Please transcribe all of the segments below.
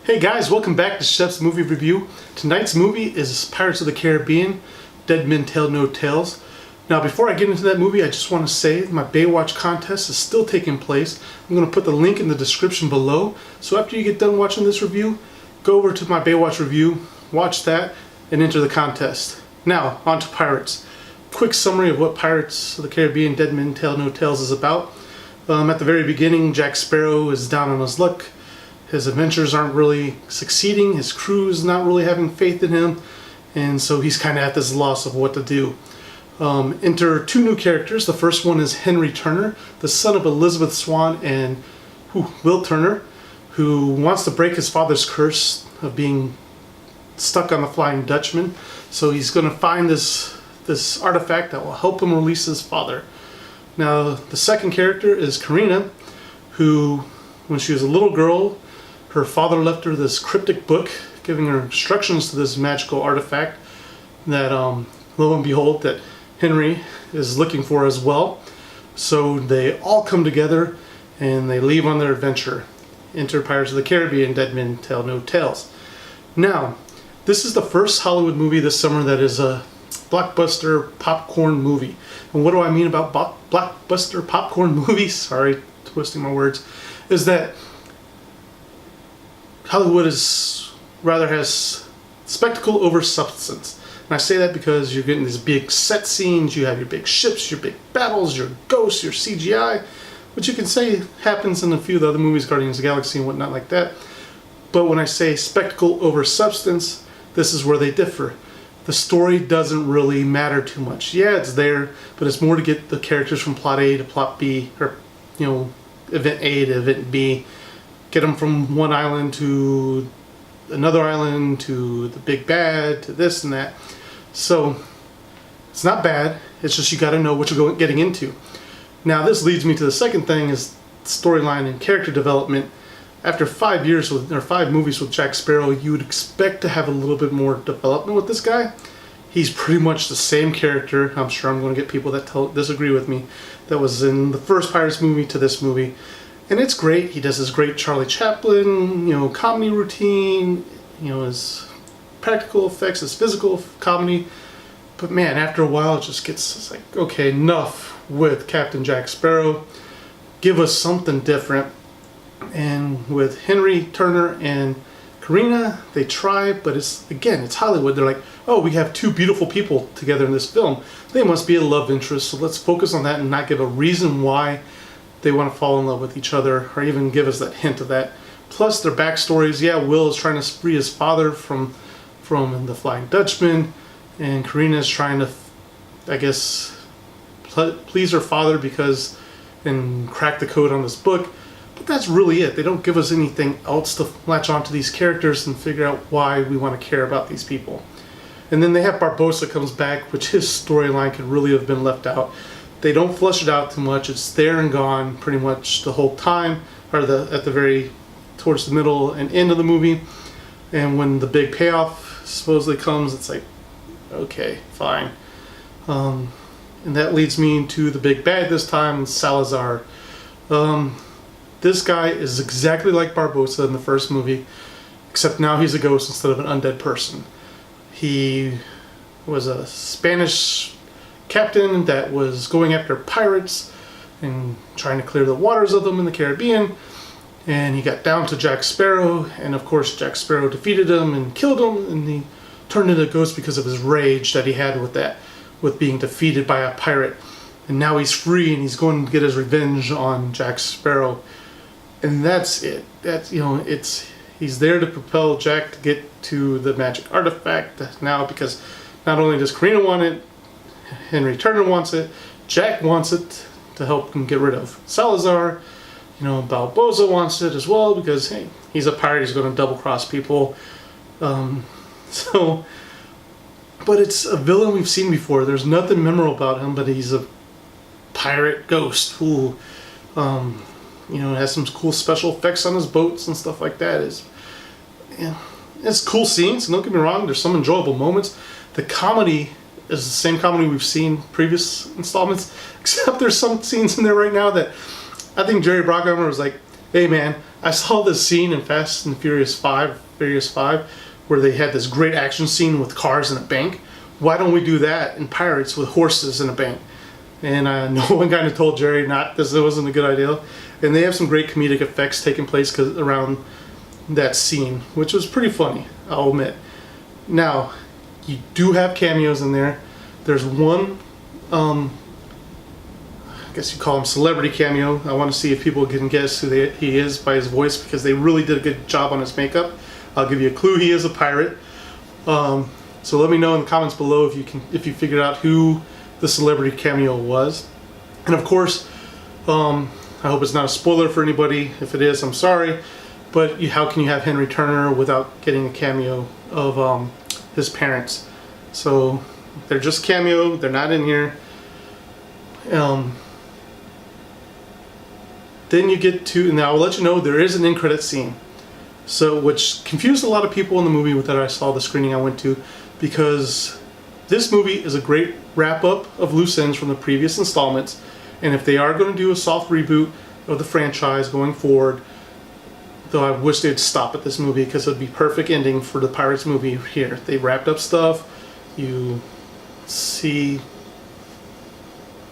Hey guys, welcome back to Shep's Movie Review. Tonight's movie is Pirates of the Caribbean, Dead Men Tell No Tales. Now before I get into that movie, I just want to say my Baywatch contest is still taking place. I'm going to put the link in the description below. So after you get done watching this review, go over to my Baywatch review, watch that, and enter the contest. Now, on to Pirates. Quick summary of what Pirates of the Caribbean, Dead Men Tell No Tales is about. At the very beginning, Jack Sparrow is down on his luck. His adventures aren't really succeeding, his crew is not really having faith in him, and so he's kind of at this loss of what to do. Enter two new characters. The first one is Henry Turner, the son of Elizabeth Swan and Will Turner, who wants to break his father's curse of being stuck on the Flying Dutchman. So he's going to find this artifact that will help him release his father. Now, the second character is Karina, who, when she was a little girl, her father left her this cryptic book giving her instructions to this magical artifact that, lo and behold, that Henry is looking for as well. So they all come together and they leave on their adventure. Enter Pirates of the Caribbean, Dead Men Tell No Tales. Now, this is the first Hollywood movie this summer that is a blockbuster popcorn movie. And what do I mean about blockbuster popcorn movies? Sorry, twisting my words. Is that Hollywood has spectacle over substance. And I say that because you're getting these big set scenes, you have your big ships, your big battles, your ghosts, your CGI, which you can say happens in a few of the other movies, Guardians of the Galaxy and whatnot like that. But when I say spectacle over substance, this is where they differ. The story doesn't really matter too much. Yeah, it's there, but it's more to get the characters from plot A to plot B, or, event A to event B. Get them from one island to another island to the big bad to this and that. So it's not bad. It's just you got to know what you're getting into. Now this leads me to the second thing, is storyline and character development. After 5 movies with Jack Sparrow, you would expect to have a little bit more development with this guy. He's pretty much the same character. I'm sure I'm going to get people that disagree with me. That was in the first Pirates movie to this movie. And it's great. He does his great Charlie Chaplin, comedy routine, his practical effects, his physical comedy. But man, after a while, it just gets like, okay, enough with Captain Jack Sparrow. Give us something different. And with Henry Turner and Karina, they try, but it's Hollywood. They're like, oh, we have two beautiful people together in this film. They must be a love interest, so let's focus on that and not give a reason why they want to fall in love with each other, or even give us that hint of that. Plus their backstories. Yeah, Will is trying to free his father from the Flying Dutchman, and Karina is trying to, I guess, please her father and crack the code on this book. But that's really it. They don't give us anything else to latch onto these characters and figure out why we want to care about these people. And then they have Barbossa comes back, which his storyline could really have been left out. They don't flush it out too much. It's there and gone pretty much the whole time, or towards the middle and end of the movie. And when the big payoff supposedly comes, it's like, okay, fine. And that leads me to the big bad this time, Salazar. This guy is exactly like Barbossa in the first movie, except now he's a ghost instead of an undead person. He was a Spanish captain that was going after pirates and trying to clear the waters of them in the Caribbean, and he got down to Jack Sparrow, and of course Jack Sparrow defeated him and killed him, and he turned into a ghost because of his rage that he had with being defeated by a pirate. And now he's free and he's going to get his revenge on Jack Sparrow. And that's it. He's there to propel Jack to get to the magic artifact now, because not only does Karina want it, Henry Turner wants it, Jack wants it to help him get rid of Salazar. Barbossa wants it as well because, hey, he's a pirate, he's going to double-cross people. But it's a villain we've seen before. There's nothing memorable about him, but he's a pirate ghost who, has some cool special effects on his boats and stuff like that. It's cool scenes, don't get me wrong, there's some enjoyable moments. The comedy is the same comedy we've seen previous installments, except there's some scenes in there right now that I think Jerry Bruckheimer was like, hey man, I saw this scene in Fast and Furious 5, where they had this great action scene with cars in a bank. Why don't we do that in Pirates with horses in a bank? And no one kind of told Jerry not this wasn't a good idea. And they have some great comedic effects taking place around that scene, which was pretty funny, I'll admit. Now, you do have cameos in there. There's one, I guess you call him celebrity cameo. I want to see if people can guess who he is by his voice, because they really did a good job on his makeup. I'll give you a clue. He is a pirate. So let me know in the comments below if you figured out who the celebrity cameo was. And of course, I hope it's not a spoiler for anybody. If it is, I'm sorry. But how can you have Henry Turner without getting a cameo of his parents? So they're just cameo. They're not in here. Then you get to, now I'll let you know there is an end credit scene. So, which confused a lot of people in the movie that I saw the screening I went to, because this movie is a great wrap-up of loose ends from the previous installments, and if they are going to do a soft reboot of the franchise going forward, though I wish they'd stop at this movie, because it would be perfect ending for the Pirates movie here. They wrapped up stuff, you see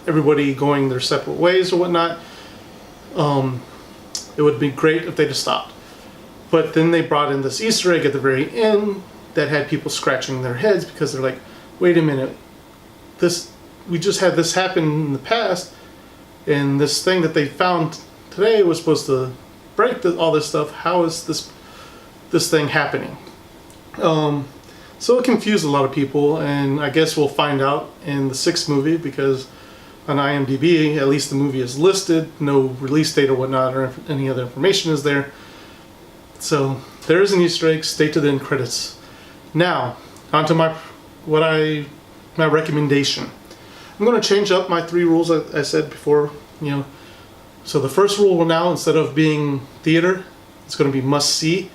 everybody going their separate ways or whatnot. It would be great if they just stopped. But then they brought in this Easter egg at the very end that had people scratching their heads, because they're like, wait a minute, we just had this happen in the past, and this thing that they found today was supposed to break all this stuff. How is this thing happening? So it confused a lot of people, and I guess we'll find out in the 6th movie, because on IMDb, at least the movie is listed, no release date or whatnot, or any other information is there. So there is an Easter egg. Stay to the end credits. Now, onto my recommendation. I'm going to change up my 3 rules I said before. So the first rule will now, instead of being theater, it's going to be must see.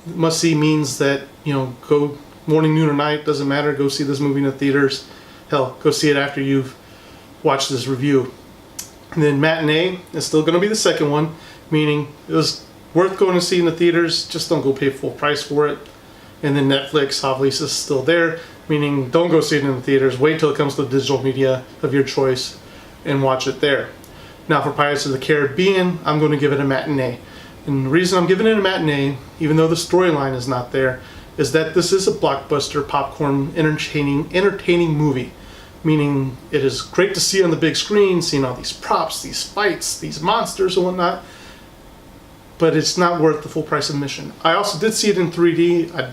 Must see means that go morning, noon, or night, doesn't matter. Go see this movie in the theaters. Hell, go see it after you've watched this review. And then matinee is still going to be the second one, meaning it was worth going to see in the theaters, just don't go pay full price for it. And then Netflix obviously is still there, meaning don't go see it in the theaters, wait till it comes to digital media of your choice and watch it there. Now for Pirates of the Caribbean, I'm going to give it a matinee. And the reason I'm giving it a matinee, even though the storyline is not there, is that this is a blockbuster, popcorn, entertaining movie. Meaning it is great to see on the big screen, seeing all these props, these fights, these monsters and whatnot, but it's not worth the full price of admission. I also did see it in 3D. I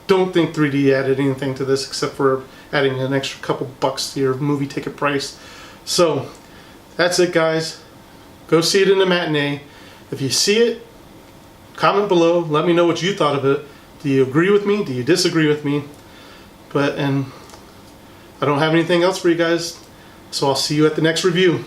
don't think 3D added anything to this except for adding an extra couple bucks to your movie ticket price. So that's it, guys. Go see it in the matinee. If you see it, comment below. Let me know what you thought of it. Do you agree with me? Do you disagree with me? And I don't have anything else for you guys, so I'll see you at the next review.